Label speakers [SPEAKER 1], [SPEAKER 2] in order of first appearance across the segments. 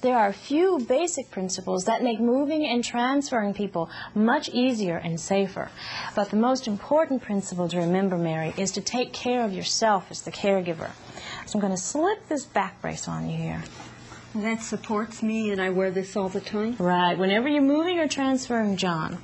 [SPEAKER 1] There are a few basic principles that make moving and transferring people much easier and safer. But the most important principle to remember, Mary, is to take care of yourself as the caregiver. So I'm going to slip this back brace on you here.
[SPEAKER 2] That supports me, and I wear this all the time?
[SPEAKER 1] Right, whenever you're moving or transferring John.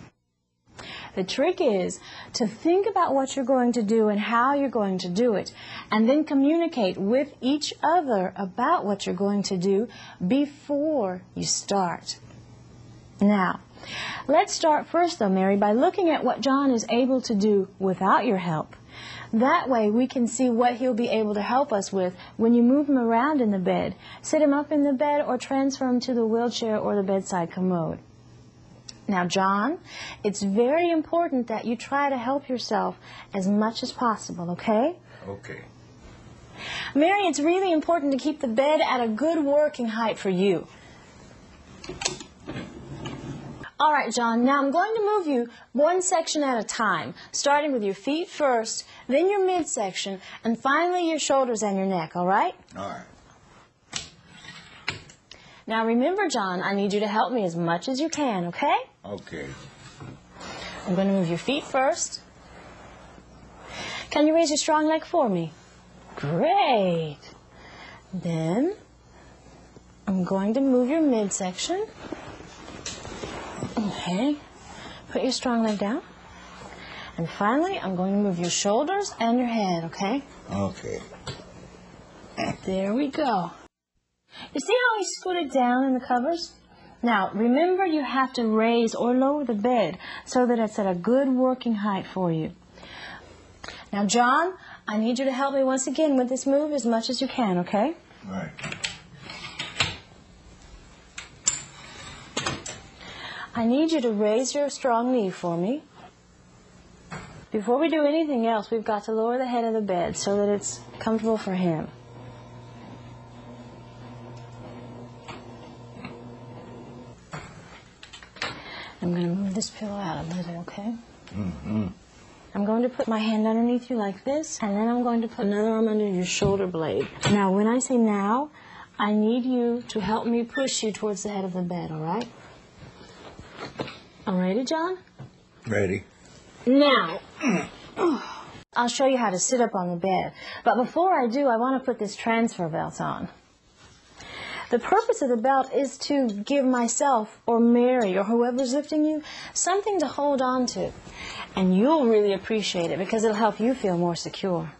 [SPEAKER 1] The trick is to think about what you're going to do and how you're going to do it, and then communicate with each other about what you're going to do before you start. Now, let's start first, though, Mary, by looking at what John is able to do without your help. That way we can see what he'll be able to help us with when you move him around in the bed, sit him up in the bed, or transfer him to the wheelchair or the bedside commode. Now, John, it's very important that you try to help yourself as much as possible, okay?
[SPEAKER 3] Okay.
[SPEAKER 1] Mary, it's really important to keep the bed at a good working height for you. All right, John, now I'm going to move you one section at a time, starting with your feet first, then your midsection, and finally your shoulders and your neck, all right?
[SPEAKER 3] All right.
[SPEAKER 1] Now remember, John, I need you to help me as much as you can, okay?
[SPEAKER 3] Okay.
[SPEAKER 1] I'm going to move your feet first. Can you raise your strong leg for me? Great. Then I'm going to move your midsection. Okay. Put your strong leg down. And finally, I'm going to move your shoulders and your head, okay?
[SPEAKER 3] Okay.
[SPEAKER 1] There we go. You see how he scooted down in the covers? Now, remember you have to raise or lower the bed so that it's at a good working height for you. Now, John, I need you to help me once again with this move as much as you can, okay?
[SPEAKER 3] All right.
[SPEAKER 1] I need you to raise your strong knee for me. Before we do anything else, we've got to lower the head of the bed so that it's comfortable for him. I'm going to move this pillow out a little, okay?
[SPEAKER 3] Mm-hmm.
[SPEAKER 1] I'm going to put my hand underneath you like this, and then I'm going to put another arm under your shoulder blade. Now, when I say now, I need you to help me push you towards the head of the bed, all right? All ready, John?
[SPEAKER 3] Ready.
[SPEAKER 1] Now, I'll show you how to sit up on the bed. But before I do, I want to put this transfer belt on. The purpose of the belt is to give myself or Mary or whoever's lifting you something to hold on to. And you'll really appreciate it because it'll help you feel more secure.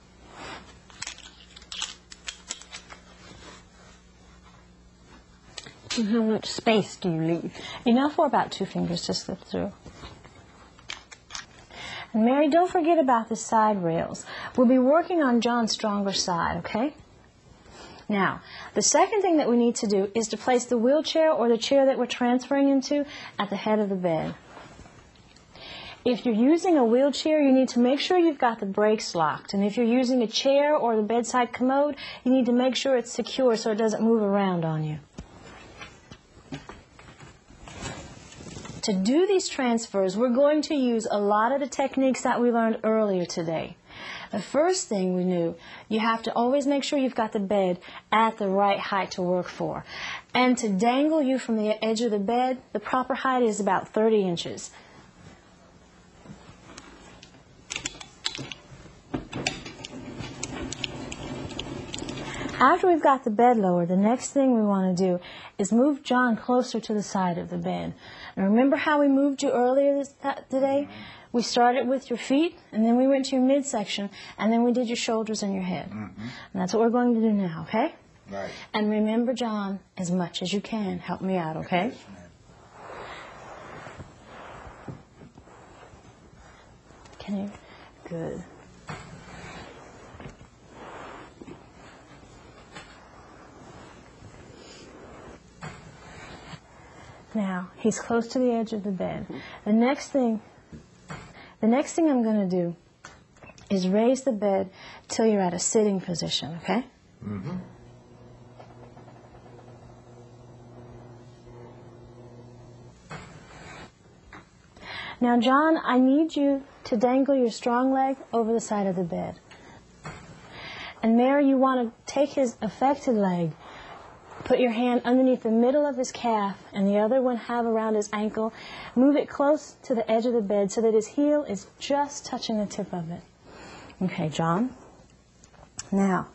[SPEAKER 2] And how much space do you leave?
[SPEAKER 1] Enough for about 2 fingers to slip through. And Mary, don't forget about the side rails. We'll be working on John's stronger side, okay? Now, the second thing that we need to do is to place the wheelchair or the chair that we're transferring into at the head of the bed. If you're using a wheelchair, you need to make sure you've got the brakes locked. And if you're using a chair or the bedside commode, you need to make sure it's secure so it doesn't move around on you. To do these transfers, we're going to use a lot of the techniques that we learned earlier today. The first thing we knew, you have to always make sure you've got the bed at the right height to work for. And to dangle you from the edge of the bed, the proper height is about 30 inches. After we've got the bed lowered, the next thing we want to do is move John closer to the side of the bed. And remember how we moved you earlier today? We started with your feet, and then we went to your midsection, and then we did your shoulders and your head. And that's what we're going to do now, okay?
[SPEAKER 3] Right.
[SPEAKER 1] And remember, John, as much as you can, help me out, okay?
[SPEAKER 3] Yes, ma'am.
[SPEAKER 1] Can you? Good. Now, he's close to the edge of the bed. The next thing I'm going to do is raise the bed till you're at a sitting position, okay?
[SPEAKER 3] Mm-hmm.
[SPEAKER 1] Now, John, I need you to dangle your strong leg over the side of the bed. And Mary, you want to take his affected leg, Put your hand underneath the middle of his calf and the other one have around his ankle. Move it close to the edge of the bed so that his heel is just touching the tip of it. Okay, John. Now,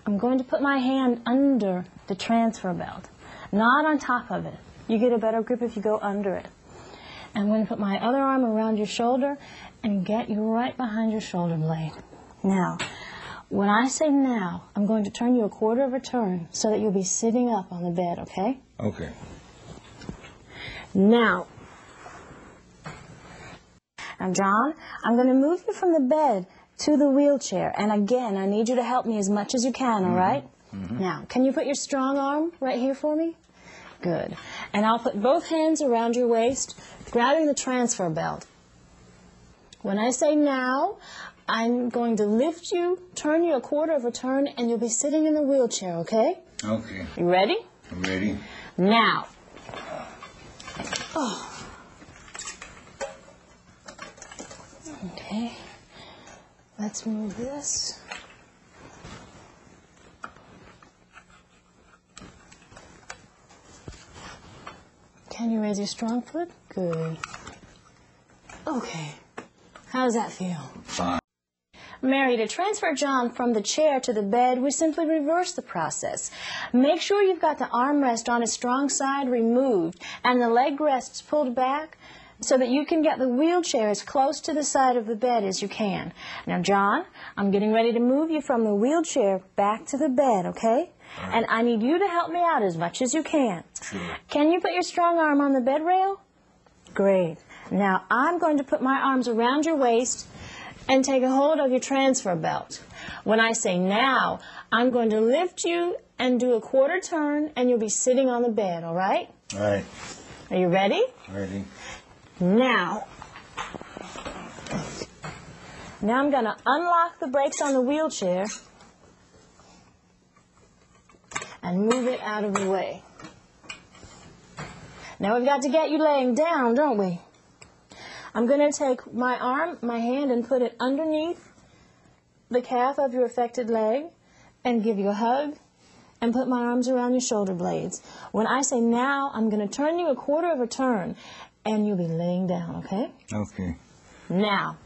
[SPEAKER 1] I'm going to put my hand under the transfer belt, not on top of it. You get a better grip if you go under it. I'm going to put my other arm around your shoulder and get you right behind your shoulder blade. Now, when I say now, I'm going to turn you a quarter of a turn so that you'll be sitting up on the bed, okay?
[SPEAKER 3] Okay.
[SPEAKER 1] Now, John, I'm going to move you from the bed to the wheelchair. And again, I need you to help me as much as you can, all right? Now, can you put your strong arm right here for me? Good. And I'll put both hands around your waist, grabbing the transfer belt. When I say now, I'm going to lift you, turn you a quarter of a turn, and you'll be sitting in the wheelchair, okay?
[SPEAKER 3] Okay.
[SPEAKER 1] You ready?
[SPEAKER 3] I'm ready.
[SPEAKER 1] Now. Oh. Okay. Let's move this. Can you raise your strong foot? Good. Okay. How does that feel?
[SPEAKER 3] Fine.
[SPEAKER 1] Mary, to transfer John from the chair to the bed, we simply reverse the process. Make sure you've got the armrest on his strong side removed and the leg rests pulled back so that you can get the wheelchair as close to the side of the bed as you can. Now, John, I'm getting ready to move you from the wheelchair back to the bed, okay? Right. And I need you to help me out as much as you can.
[SPEAKER 3] Sure.
[SPEAKER 1] Can you put your strong arm on the bed rail? Great. Now, I'm going to put my arms around your waist and take a hold of your transfer belt. When I say now, I'm going to lift you and do a quarter turn, and you'll be sitting on the bed, all right?
[SPEAKER 3] All right.
[SPEAKER 1] Are you ready?
[SPEAKER 3] Ready.
[SPEAKER 1] Now I'm going to unlock the brakes on the wheelchair and move it out of the way. Now we've got to get you laying down, don't we? I'm going to take my hand, and put it underneath the calf of your affected leg and give you a hug and put my arms around your shoulder blades. When I say now, I'm going to turn you a quarter of a turn and you'll be laying down, okay?
[SPEAKER 3] Okay.
[SPEAKER 1] Now,